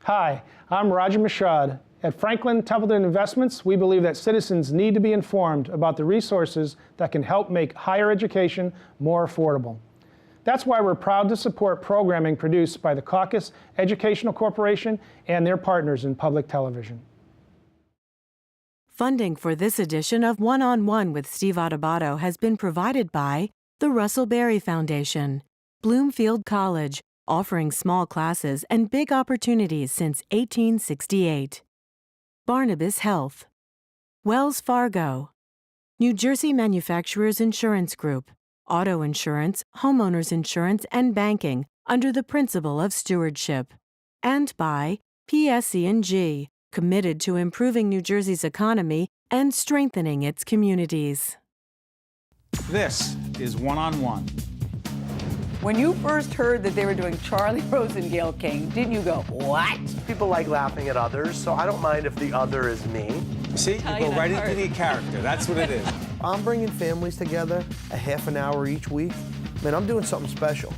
Hi, I'm Roger Mashad. At Franklin Templeton Investments, we believe that citizens need to be informed about the resources that can help make higher education more affordable. That's why we're proud to support programming produced by the Caucus Educational Corporation and their partners in public television. Funding for this edition of One-on-One with Steve Adubato has been provided by the Russell Berry Foundation, Bloomfield College, offering small classes and big opportunities since 1868, Barnabas Health, Wells Fargo, New Jersey Manufacturers Insurance Group, auto insurance, homeowners insurance, and banking under the principle of stewardship, and by PSE&G, committed to improving New Jersey's economy and strengthening its communities. This is One-on-One. When you first heard that they were doing Charlie Rose and Gayle King, didn't you go, what? People like laughing at others, so I don't mind if the other is me. See, you go right into the character. That's what it is. I'm bringing families together a half an hour each week. Man, I'm doing something special.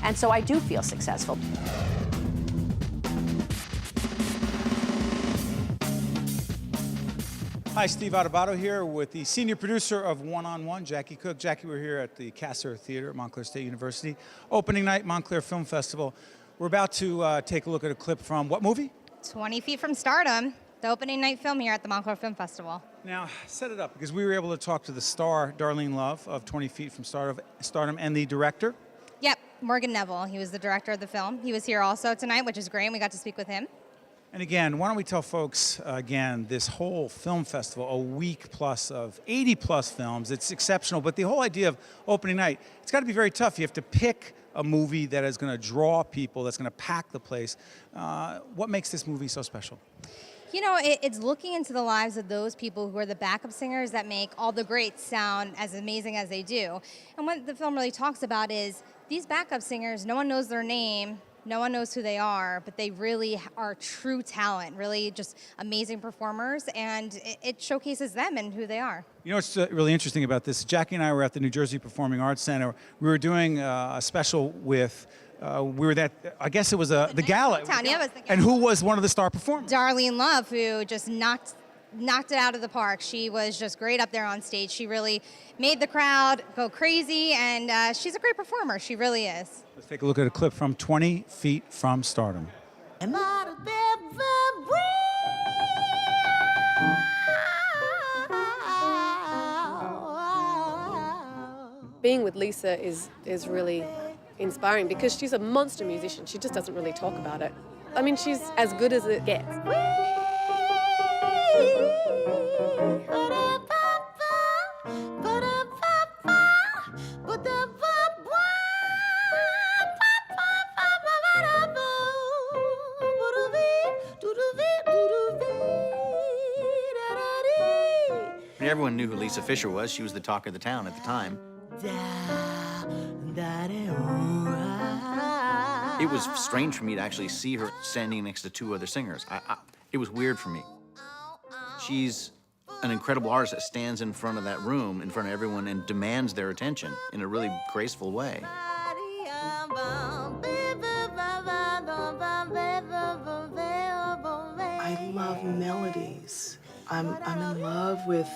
And so I do feel successful. Hi, Steve Adubato here with the senior producer of One-on-One, Jackie Cook. Jackie, we're here at the Casser Theater at Montclair State University. Opening night, Montclair Film Festival. We're about to take a look at a clip from what movie? 20 Feet from Stardom, the opening night film here at the Montclair Film Festival. Now, set it up, because we were able to talk to the star, Darlene Love, of 20 Feet from Stardom, and the director. Yep, Morgan Neville. He was the director of the film. He was here also tonight, which is great. We got to speak with him. And again, why don't we tell folks, again, this whole film festival, a week plus of 80-plus films, it's exceptional, but the whole idea of opening night, it's got to be very tough. You have to pick a movie that is going to draw people, that's going to pack the place. What makes this movie so special? You know, it's looking into the lives of those people who are the backup singers that make all the greats sound as amazing as they do. And what the film really talks about is these backup singers, no one knows their name, no one knows who they are, but they really are true talent, really just amazing performers, and it showcases them and who they are. You know what's really interesting about this? Jackie and I were at the New Jersey Performing Arts Center. We were doing a special with, we were at, I guess it was the gala. Yeah, it was the gala. And who was one of the star performers? Darlene Love, who just knocked it out of the park. She was just great up there on stage. She really made the crowd go crazy, and she's a great performer. She really is. Let's take a look at a clip from 20 Feet from Stardom. Being with Lisa is really inspiring because she's a monster musician. She just doesn't really talk about it. I mean, she's as good as it gets. Everyone knew who Lisa Fisher was. She was the talk of the town at the time. It was strange for me to actually see her standing next to two other singers. It was weird for me. She's an incredible artist that stands in front of that room, in front of everyone, and demands their attention in a really graceful way. I love melodies. I'm in love with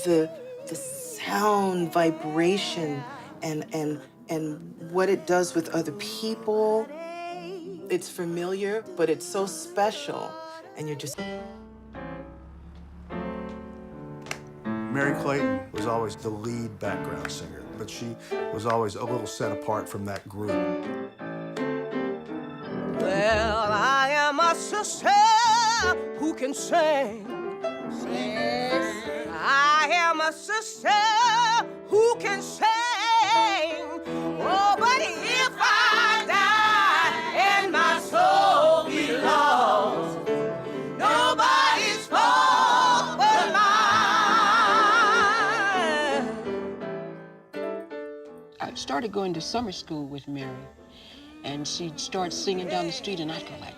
the sound, vibration, and what it does with other people. It's familiar, but it's so special, and you're just... Mary Clayton was always the lead background singer, but she was always a little set apart from that group. Well, I am a sister who can sing. I am a sister who can sing. Oh, but if I die and my soul belongs, nobody's fault but mine. I started going to summer school with Mary, and she'd start singing down the street, and I'd go like,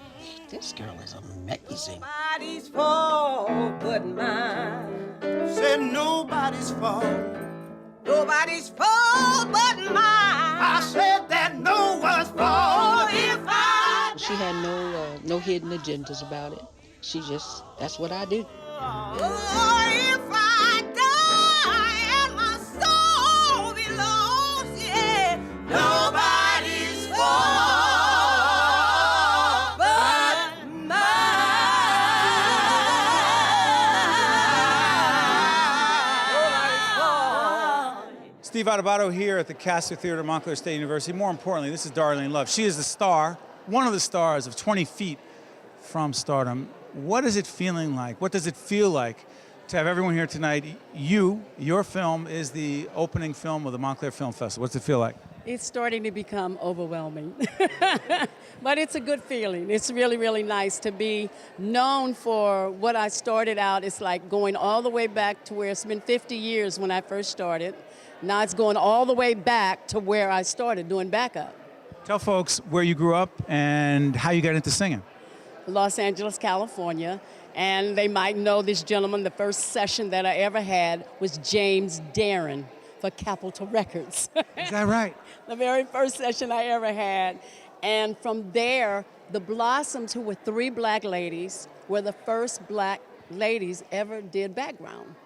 this girl is amazing. Nobody's fault but mine. Said nobody's fault. Nobody's fault but mine. I said that no one's fault. If I She had no hidden agendas about it. She just, that's what I do. Steve Adubato here at the Castor Theater at Montclair State University. More importantly, this is Darlene Love. She is the star, one of the stars of 20 Feet from Stardom. What is it feeling like? What does it feel like to have everyone here tonight? Your film is the opening film of the Montclair Film Festival. What's it feel like? It's starting to become overwhelming, but it's a good feeling. It's really, really nice to be known for what I started out. It's like going all the way back to where it's been 50 years when I first started. Now it's going all the way back to where I started doing backup. Tell folks where you grew up and how you got into singing. Los Angeles, California, and they might know this gentleman. The first session that I ever had was James Darren for Capitol Records. Is that right? The very first session I ever had. And from there, the Blossoms, who were 3 black ladies, were the first black ladies ever did background.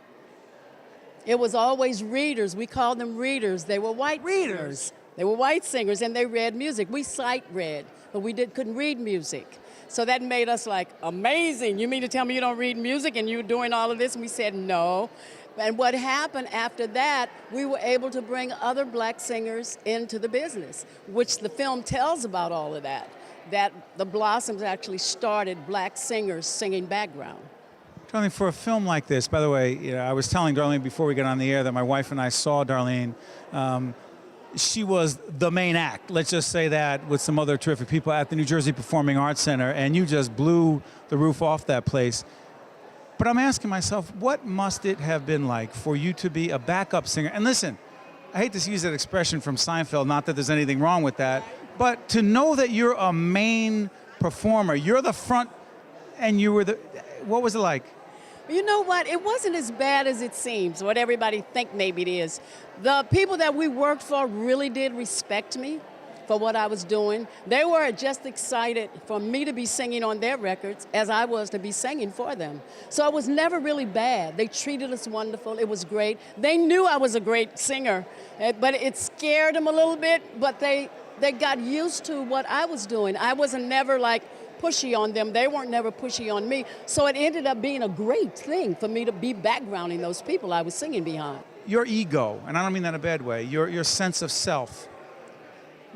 It was always readers. We called them readers. They were white singers. They were white singers, and they read music. We sight read, but we couldn't read music. So that made us like, amazing. You mean to tell me you don't read music and you're doing all of this? And we said no. And what happened after that, we were able to bring other black singers into the business, which the film tells about all of that the Blossoms actually started black singers singing background. Darlene, for a film like this, by the way, I was telling Darlene before we got on the air that my wife and I saw Darlene. She was the main act, let's just say that, with some other terrific people at the New Jersey Performing Arts Center, and you just blew the roof off that place. But I'm asking myself, what must it have been like for you to be a backup singer? And listen, I hate to use that expression from Seinfeld, not that there's anything wrong with that, but to know that you're a main performer, you're the front, and you were what was it like? You know what? It wasn't as bad as it seems, what everybody think maybe it is. The people that we worked for really did respect me for what I was doing. They were just excited for me to be singing on their records as I was to be singing for them. So it was never really bad. They treated us wonderful. It was great. They knew I was a great singer, but it scared them a little bit, but they got used to what I was doing. I wasn't never like pushy on them. They weren't never pushy on me. So it ended up being a great thing for me to be backgrounding those people I was singing behind. Your ego, and I don't mean that in a bad way, your sense of self.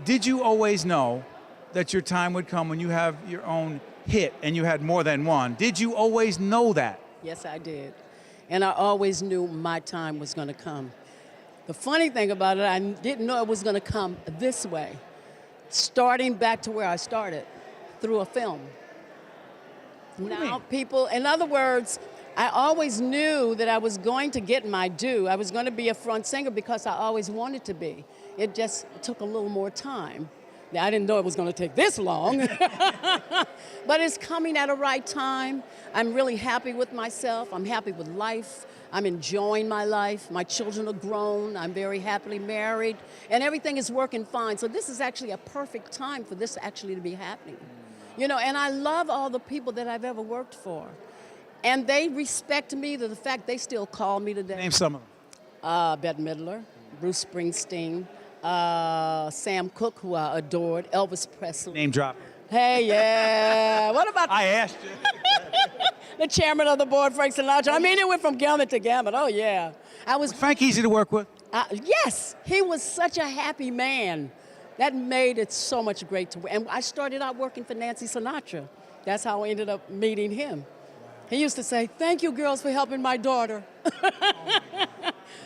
Did you always know that your time would come when you have your own hit and you had more than one? Did you always know that? Yes, I did. And I always knew my time was going to come. The funny thing about it, I didn't know it was going to come this way. Starting back to where I started, through a film. Now people, in other words, I always knew that I was going to get my due. I was going to be a front singer because I always wanted to be. It just took a little more time. Now, I didn't know it was going to take this long, but it's coming at a right time. I'm really happy with myself. I'm happy with life. I'm enjoying my life. My children are grown. I'm very happily married, and everything is working fine. So this is actually a perfect time for this actually to be happening. You know, and I love all the people that I've ever worked for. And they respect me to the fact they still call me today. Name some of them. Bette Midler, Bruce Springsteen, Sam Cooke, who I adored, Elvis Presley. Name drop. Hey, yeah. What about I asked you. the chairman of the board, Frank Sinatra? I mean, it went from gamut to gamut. Oh, yeah. Was Frank easy to work with? Yes. He was such a happy man. That made it so much great to work. And I started out working for Nancy Sinatra. That's how I ended up meeting him. He used to say, "Thank you, girls, for helping my daughter."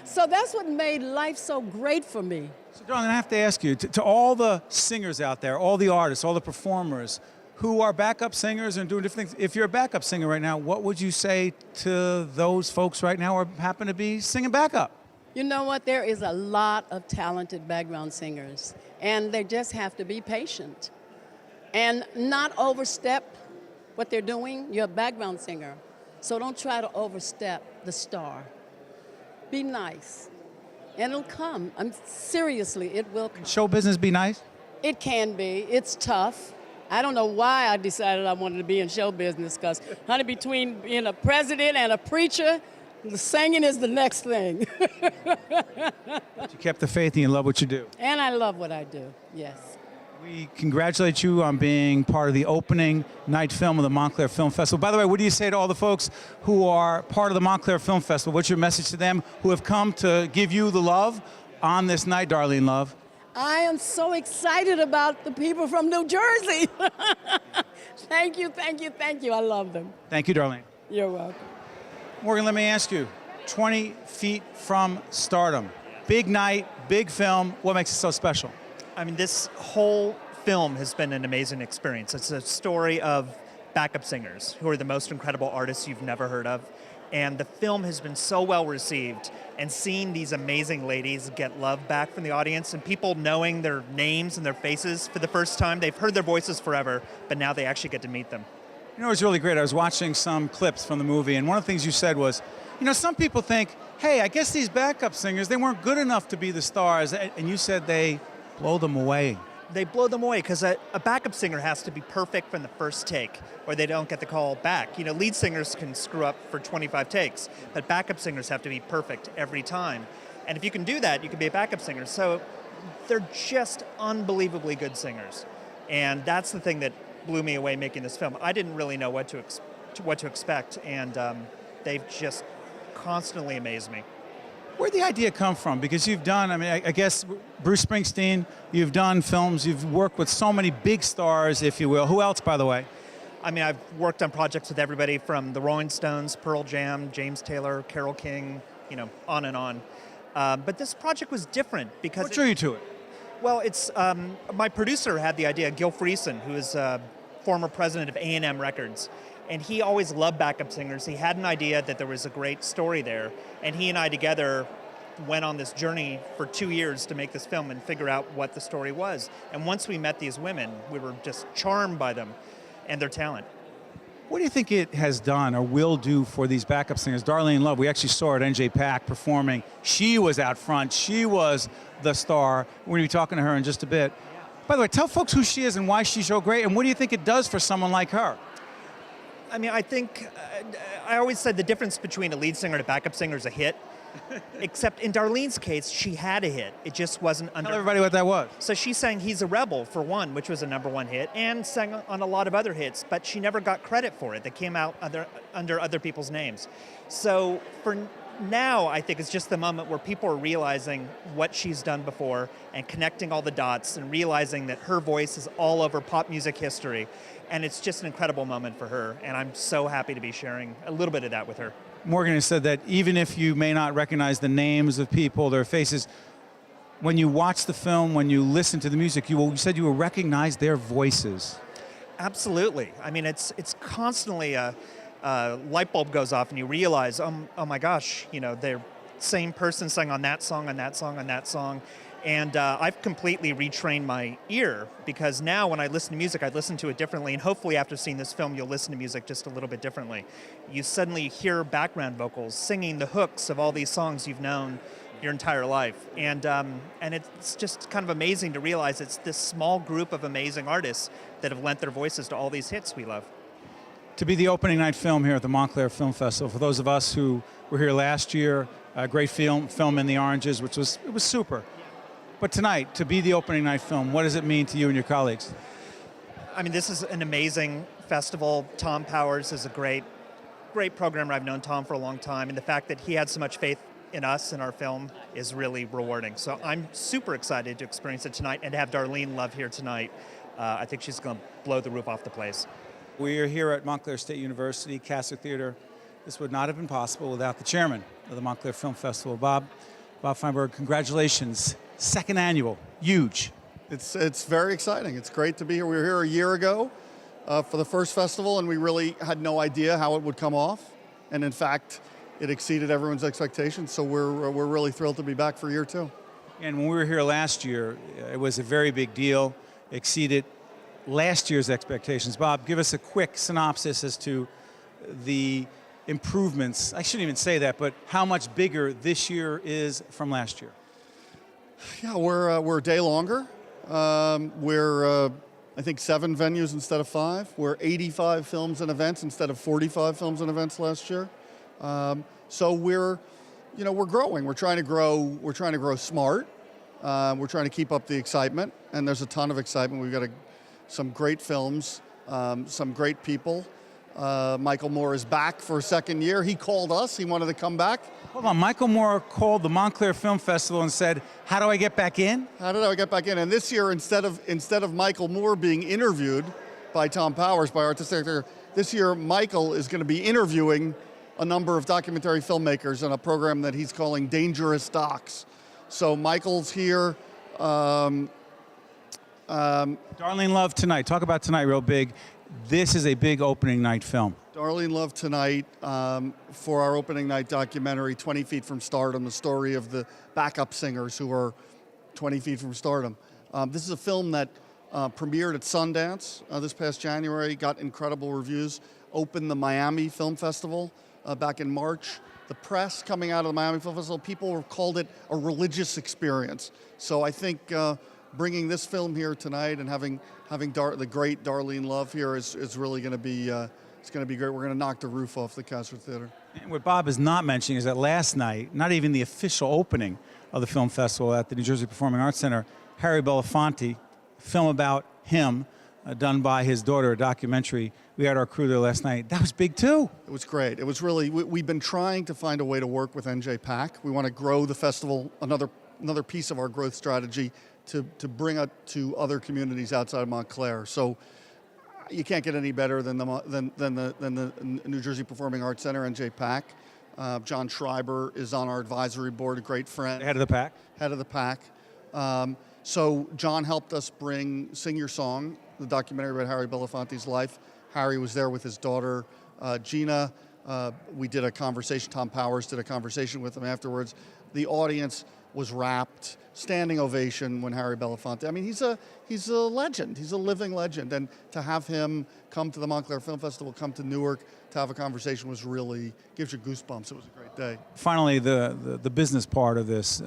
So that's what made life so great for me. So, Darlene, I have to ask you, to all the singers out there, all the artists, all the performers who are backup singers and doing different things, if you're a backup singer right now, what would you say to those folks right now who happen to be singing backup? You know what? There is a lot of talented background singers, and they just have to be patient and not overstep what they're doing. You're a background singer, so don't try to overstep the star. Be nice, and it'll come. Seriously, it will come. Show business be nice? It can be. It's tough. I don't know why I decided I wanted to be in show business, because, honey, between being a president and a preacher, the singing is the next thing. You kept the faith and you love what you do. And I love what I do, yes. We congratulate you on being part of the opening night film of the Montclair Film Festival. By the way, what do you say to all the folks who are part of the Montclair Film Festival? What's your message to them who have come to give you the love on this night, Darlene Love? I am so excited about the people from New Jersey. Thank you, thank you, thank you. I love them. Thank you, Darlene. You're welcome. Morgan, let me ask you, 20 feet from stardom, big night, big film, what makes it so special? I mean, this whole film has been an amazing experience. It's a story of backup singers who are the most incredible artists you've never heard of. And the film has been so well received, and seeing these amazing ladies get love back from the audience and people knowing their names and their faces for the first time. They've heard their voices forever, but now they actually get to meet them. You know, it was really great. I was watching some clips from the movie, and one of the things you said was, you know, some people think, hey, I guess these backup singers, they weren't good enough to be the stars. And you said they blow them away. They blow them away because a backup singer has to be perfect from the first take, or they don't get the call back. You know, lead singers can screw up for 25 takes, but backup singers have to be perfect every time. And if you can do that, you can be a backup singer. So they're just unbelievably good singers. And that's the thing that blew me away making this film. I didn't really know what to expect, and they've just constantly amazed me. Where'd the idea come from? Because you've done, I mean, I guess Bruce Springsteen, you've done films, you've worked with so many big stars, if you will. Who else, by the way? I mean, I've worked on projects with everybody from the Rolling Stones, Pearl Jam, James Taylor, Carole King, you know, on and on. But this project was different because... What drew you to it? Well, it's, my producer had the idea, Gil Friesen, who is former president of A&M Records. And he always loved backup singers. He had an idea that there was a great story there. And he and I together went on this journey for 2 years to make this film and figure out what the story was. And once we met these women, we were just charmed by them and their talent. What do you think it has done or will do for these backup singers? Darlene Love, we actually saw her at NJ performing. She was out front. She was the star. We're going to be talking to her in just a bit. By the way, tell folks who she is and why she's so great, and what do you think it does for someone like her? I mean, I think, I always said the difference between a lead singer and a backup singer is a hit. Except in Darlene's case, she had a hit. It just wasn't under... Tell everybody what that was. So she sang He's a Rebel, for one, which was a #1 hit, and sang on a lot of other hits, but she never got credit for it. They came out under other people's names. So for now, I think it's just the moment where people are realizing what she's done before and connecting all the dots and realizing that her voice is all over pop music history. And it's just an incredible moment for her, and I'm so happy to be sharing a little bit of that with her. Morgan has said that even if you may not recognize the names of people, their faces, when you watch the film, when you listen to the music, you said you will recognize their voices. Absolutely. I mean, it's constantly a light bulb goes off and you realize, oh my gosh, you know, they're same person sang on that song, on that song, on that song. And I've completely retrained my ear, because now when I listen to music, I listen to it differently. And hopefully after seeing this film, you'll listen to music just a little bit differently. You suddenly hear background vocals singing the hooks of all these songs you've known your entire life. And it's just kind of amazing to realize it's this small group of amazing artists that have lent their voices to all these hits we love. To be the opening night film here at the Montclair Film Festival, for those of us who were here last year, a great film in the Oranges, it was super. But tonight, to be the opening night film, what does it mean to you and your colleagues? I mean, this is an amazing festival. Tom Powers is a great programmer. I've known Tom for a long time, and the fact that he had so much faith in us and our film is really rewarding. So I'm super excited to experience it tonight and to have Darlene Love here tonight. I think she's going to blow the roof off the place. We're here at Montclair State University, Castle Theater. This would not have been possible without the chairman of the Montclair Film Festival, Bob Feinberg. Congratulations. Second annual, huge. It's very exciting. It's great to be here. We were here a year ago for the first festival, and we really had no idea how it would come off. And in fact, it exceeded everyone's expectations. So we're really thrilled to be back for year 2. And when we were here last year, it was a very big deal. Exceeded last year's expectations. Bob, give us a quick synopsis as to the improvements. I shouldn't even say that, but how much bigger this year is from last year. Yeah, we're a day longer. We're I think 7 venues instead of 5. We're 85 films and events instead of 45 films and events last year. So we're growing. We're trying to grow. We're trying to grow smart. We're trying to keep up the excitement, and there's a ton of excitement. We've got some great films, some great people. Michael Moore is back for a second year. He called us. He wanted to come back. Hold on, Michael Moore called the Montclair Film Festival and said, "How do I get back in?" How did I get back in? And this year, instead of Michael Moore being interviewed by Tom Powers, by artistic director, this year Michael is going to be interviewing a number of documentary filmmakers in a program that he's calling Dangerous Docs. So Michael's here. Darlene Love tonight. Talk about tonight real big. This is a big opening night film. Darlene Love tonight for our opening night documentary, 20 Feet from Stardom, the story of the backup singers who are 20 feet from stardom. This is a film that premiered at Sundance this past January, got incredible reviews, opened the Miami Film Festival back in March. The press coming out of the Miami Film Festival, people called it a religious experience. So I think bringing this film here tonight and having the great Darlene Love here is really going to be it's going to be great. We're going to knock the roof off the Castro Theater. And what Bob is not mentioning is that last night, not even the official opening of the film festival at the New Jersey Performing Arts Center, Harry Belafonte, film about him, done by his daughter, a documentary. We had our crew there last night. That was big too. It was great. It was really, we've been trying to find a way to work with NJPAC. We want to grow the festival, another piece of our growth strategy to bring it to other communities outside of Montclair. So you can't get any better than the New Jersey Performing Arts Center, NJPAC. John Schreiber is on our advisory board, a great friend. Head of the pack. Head of the pack. So John helped us bring Sing Your Song, the documentary about Harry Belafonte's life. Harry was there with his daughter, Gina. We did a conversation, Tom Powers did a conversation with him afterwards. The audience was rapt, standing ovation when Harry Belafonte, I mean, he's a legend, he's a living legend. And to have him come to the Montclair Film Festival, come to Newark, to have a conversation was really, gives you goosebumps. It was a great day. Finally, the business part of this.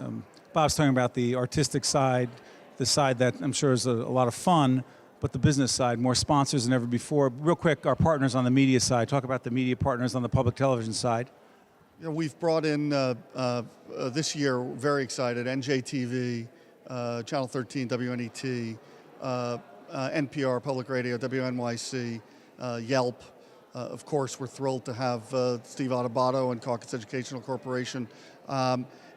Bob's talking about the artistic side, the side that I'm sure is a lot of fun, but the business side, more sponsors than ever before. Real quick, our partners on the media side. Talk about the media partners on the public television side. You know, we've brought in this year, very excited, NJTV, Channel 13, WNET, NPR, Public Radio, WNYC, Yelp. Of course, we're thrilled to have Steve Adubato and Caucus Educational Corporation.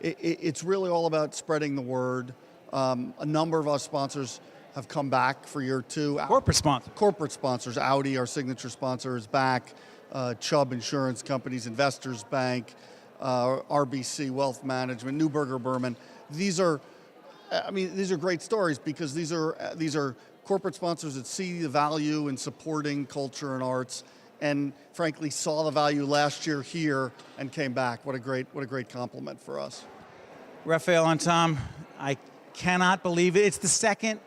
It's really all about spreading the word. A number of our sponsors have come back for year 2. Corporate sponsors. Corporate sponsors. Audi, our signature sponsor, is back. Chubb Insurance Companies, Investors Bank, RBC Wealth Management, Neuberger Berman. These are great stories because these are corporate sponsors that see the value in supporting culture and arts, and frankly saw the value last year here and came back. What a great compliment for us. Raphael and Tom, I cannot believe it. It's the second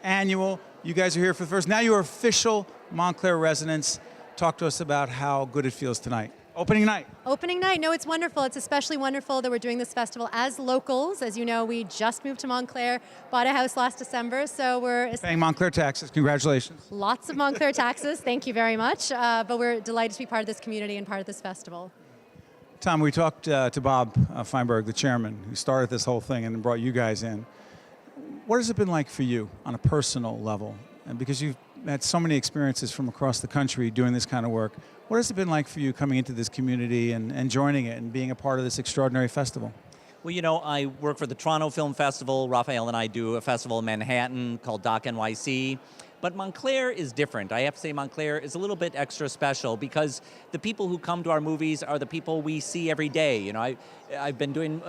annual. You guys are here for the first. Now you're official Montclair residents. Talk to us about how good it feels tonight. Opening night. Opening night. No, it's wonderful. It's especially wonderful that we're doing this festival as locals. As you know, we just moved to Montclair, bought a house last December, so we're paying Montclair taxes. Congratulations. Lots of Montclair taxes. Thank you very much. But we're delighted to be part of this community and part of this festival. Tom, we talked to Bob Feinberg, the chairman, who started this whole thing and brought you guys in. What has it been like for you on a personal level? And because you've had so many experiences from across the country doing this kind of work, what has it been like for you coming into this community and joining it and being a part of this extraordinary festival? Well, you know, I work for the Toronto Film Festival. Raphael and I do a festival in Manhattan called Doc NYC. But Montclair is different. I have to say Montclair is a little bit extra special because the people who come to our movies are the people we see every day. You know, I've been doing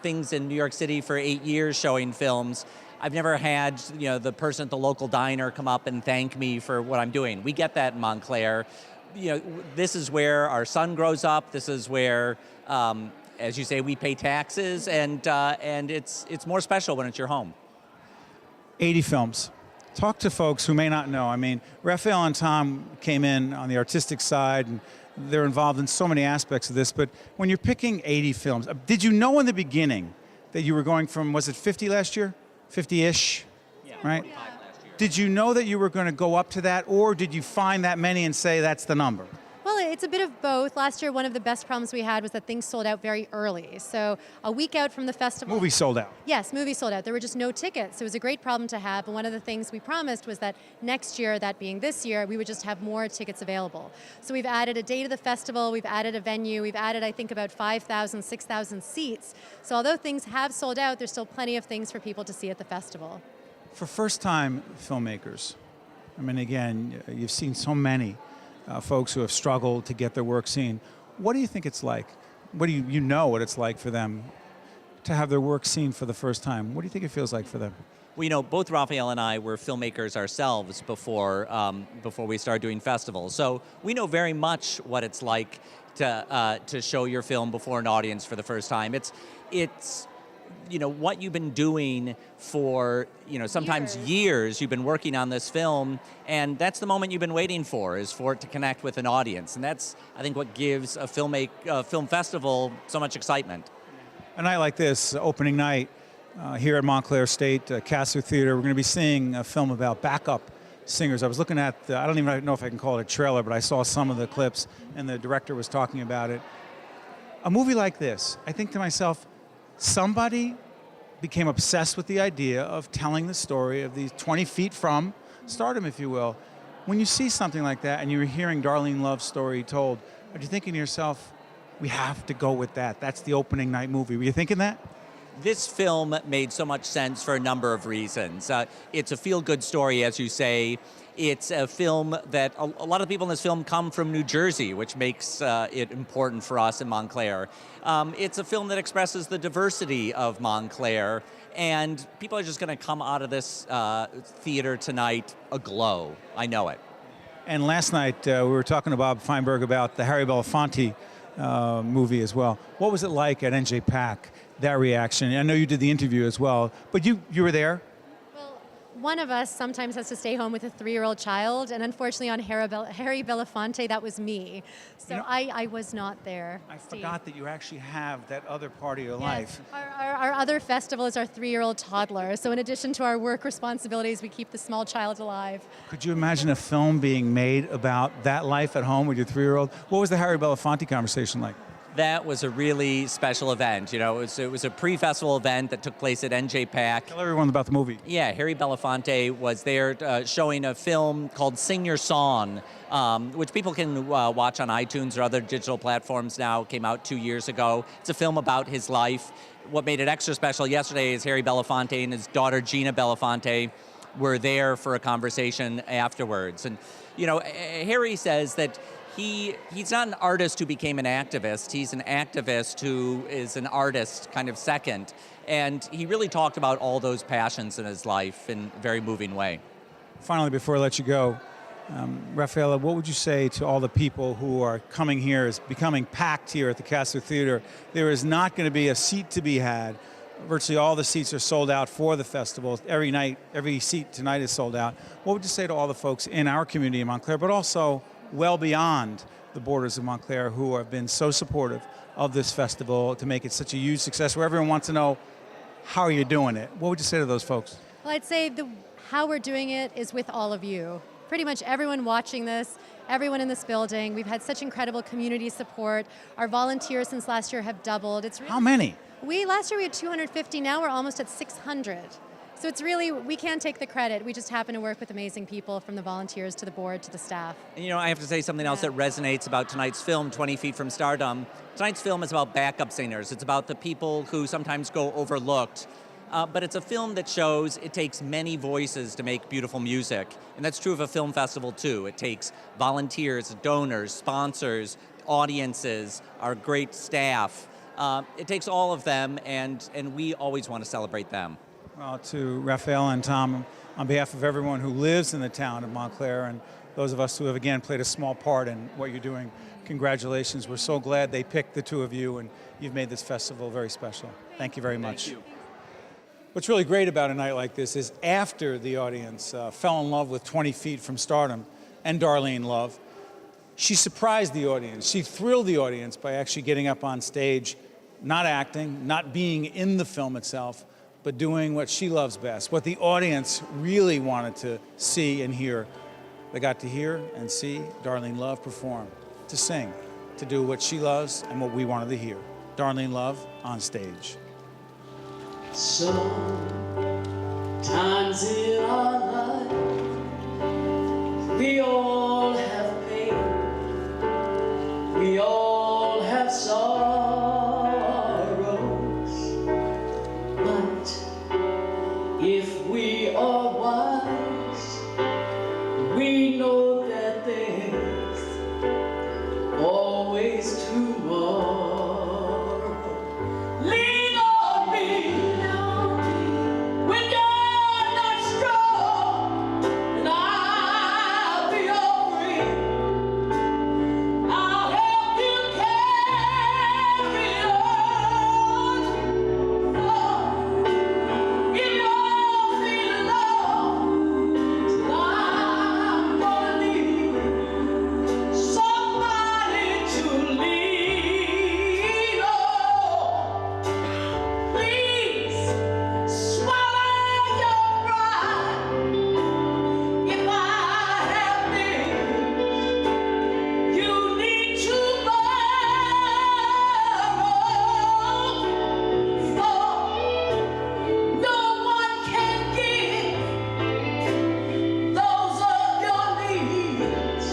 things in New York City for 8 years showing films. I've never had, you know, the person at the local diner come up and thank me for what I'm doing. We get that in Montclair. You know, this is where our son grows up. This is where, as you say, we pay taxes, and it's more special when it's your home. 80 films. Talk to folks who may not know. I mean, Raphael and Tom came in on the artistic side, and they're involved in so many aspects of this, but when you're picking 80 films, did you know in the beginning that you were going from, was it 50 last year? 50-ish, yeah, right? 45 last year. Did you know that you were going to go up to that, or did you find that many and say that's the number? Well, it's a bit of both. Last year, one of the best problems we had was that things sold out very early. So a week out from the festival. Movie sold out. Yes, movies sold out. There were just no tickets. So it was a great problem to have. And one of the things we promised was that next year, that being this year, we would just have more tickets available. So we've added a day to the festival. We've added a venue. We've added, I think, about 5,000, 6,000 seats. So although things have sold out, there's still plenty of things for people to see at the festival. For first-time filmmakers, I mean, again, you've seen so many folks who have struggled to get their work seen. What do you think it's like? What do you know what it's like for them to have their work seen for the first time? What do you think it feels like for them? Well, you know, both Raphael and I were filmmakers ourselves before we started doing festivals. So we know very much what it's like to show your film before an audience for the first time. It's you know, what you've been doing for, you know, sometimes years. You've been working on this film, and that's the moment you've been waiting for, is for it to connect with an audience. And that's, I think, what gives a film festival so much excitement. A night like this, opening night, here at Montclair State Castle Theater, we're going to be seeing a film about backup singers. I was looking at, I don't even know if I can call it a trailer, but I saw some of the clips, and the director was talking about it. A movie like this, I think to myself, somebody became obsessed with the idea of telling the story of these 20 feet from stardom, if you will. When you see something like that and you're hearing Darlene Love's story told, are you thinking to yourself, we have to go with that? That's the opening night movie. Were you thinking that? This film made so much sense for a number of reasons. It's a feel-good story, as you say. It's a film that a lot of people in this film come from New Jersey, which makes it important for us in Montclair. It's a film that expresses the diversity of Montclair, and people are just going to come out of this theater tonight aglow. I know it. And last night, we were talking to Bob Feinberg about the Harry Belafonte movie as well. What was it like at NJPAC, that reaction? I know you did the interview as well, but you were there? One of us sometimes has to stay home with a 3-year-old child, and unfortunately on Harry Belafonte, that was me. So you know, I was not there. I forgot that you actually have that other part of your life. Our other festival is our 3-year-old toddler. So in addition to our work responsibilities, we keep the small child alive. Could you imagine a film being made about that life at home with your 3-year-old? What was the Harry Belafonte conversation like? That was a really special event. You know, it was a pre-festival event that took place at NJPAC. Tell everyone about the movie. Yeah, Harry Belafonte was there showing a film called Sing Your Song, which people can watch on iTunes or other digital platforms now. Came out 2 years ago. It's a film about his life. What made it extra special yesterday is Harry Belafonte and his daughter Gina Belafonte were there for a conversation afterwards. And, you know, Harry says that he's not an artist who became an activist. He's an activist who is an artist kind of second. And he really talked about all those passions in his life in a very moving way. Finally, before I let you go, Rafaela, what would you say to all the people who are coming here, is becoming packed here at the Castle Theater? There is not going to be a seat to be had. Virtually all the seats are sold out for the festival. Every night, every seat tonight is sold out. What would you say to all the folks in our community in Montclair, but also well beyond the borders of Montclair, who have been so supportive of this festival to make it such a huge success, where everyone wants to know, how are you doing it? What would you say to those folks? Well, I'd say how we're doing it is with all of you. Pretty much everyone watching this, everyone in this building. We've had such incredible community support. Our volunteers since last year have doubled. It's really, how many? Last year we had 250, now we're almost at 600. So it's really, we can't take the credit. We just happen to work with amazing people, from the volunteers to the board to the staff. And you know, I have to say something else that resonates about tonight's film, 20 Feet from Stardom. Tonight's film is about backup singers. It's about the people who sometimes go overlooked. But it's a film that shows it takes many voices to make beautiful music. And that's true of a film festival too. It takes volunteers, donors, sponsors, audiences, our great staff. It takes all of them, and we always want to celebrate them. Well, to Rafael and Tom, on behalf of everyone who lives in the town of Montclair, and those of us who have, again, played a small part in what you're doing, congratulations. We're so glad they picked the two of you, and you've made this festival very special. Thank you very much. Thank you. What's really great about a night like this is, after the audience fell in love with 20 Feet from Stardom and Darlene Love, she surprised the audience. She thrilled the audience by actually getting up on stage, not acting, not being in the film itself, but doing what she loves best, what the audience really wanted to see and hear. They got to hear and see Darlene Love perform, to sing, to do what she loves and what we wanted to hear. Darlene Love on stage. Sometimes in our life, we all have pain, we all have sorrows, but if we are wise, we know that there's always tomorrow. Lean on me when you're not strong, and I'll be your friend. I'll help you carry on. If you're feeling lost, I'm gonna need somebody to lean on. Please swallow your pride. If I have been, you need to borrow, for no one can give those of your needs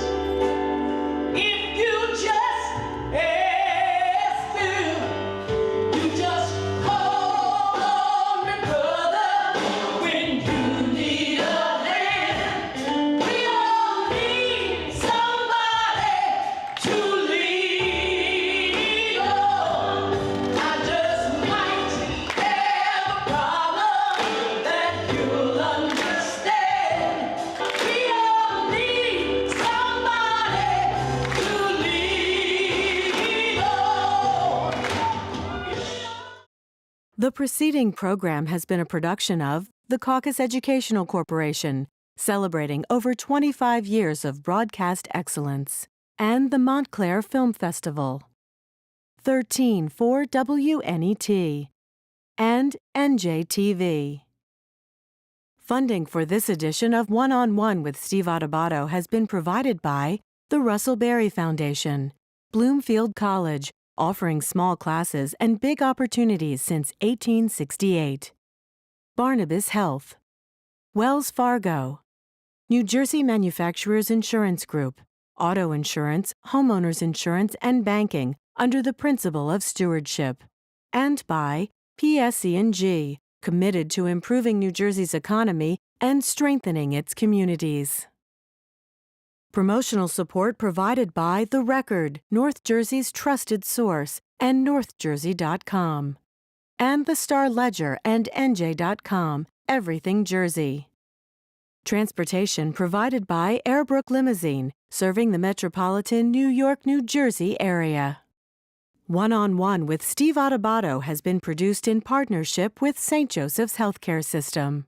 if you just ask them. You just call on me, brother, when you need a hand. We all need somebody to lean on. I just might have a problem that you'll understand. We all need somebody to lean on. The preceding program has been a production of the Caucus Educational Corporation, celebrating over 25 years of broadcast excellence, and the Montclair Film Festival. 13 for WNET and NJTV. Funding for this edition of One-on-One with Steve Adubato has been provided by the Russell Berry Foundation, Bloomfield College, offering small classes and big opportunities since 1868, Barnabas Health, Wells Fargo, New Jersey Manufacturers Insurance Group, auto insurance, homeowners insurance, and banking under the principle of stewardship, and by PSE&G, committed to improving New Jersey's economy and strengthening its communities. Promotional support provided by The Record, North Jersey's trusted source, and NorthJersey.com, and the Star Ledger and NJ.com, Everything Jersey. Transportation provided by Airbrook Limousine, serving the metropolitan New York, New Jersey area. One-on-One with Steve Adubato has been produced in partnership with St. Joseph's Healthcare System.